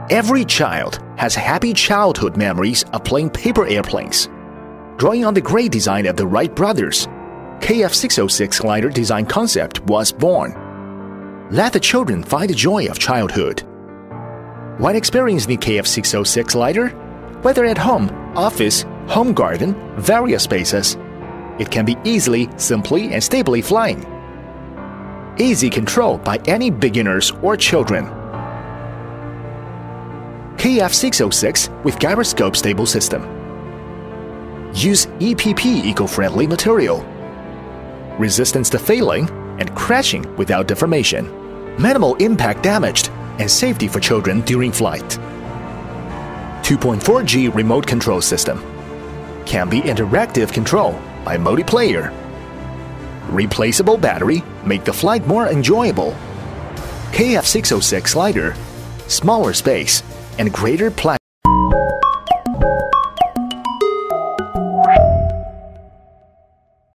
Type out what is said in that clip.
Every child has happy childhood memories of playing paper airplanes. Drawing on the great design of the Wright brothers, KF606 glider design concept was born. Let the children find the joy of childhood. When experiencing the KF606 glider, whether at home, office, home garden, various spaces, it can be easily, simply, and stably flying. Easy control by any beginners or children. KF606 with gyroscope stable system. Use EPP eco-friendly material. Resistance to failing and crashing without deformation. Minimal impact damage and safety for children during flight. 2.4G remote control system. Can be interactive control by multiplayer. Replaceable battery make the flight more enjoyable. KF606 glider, smaller space and greater platform.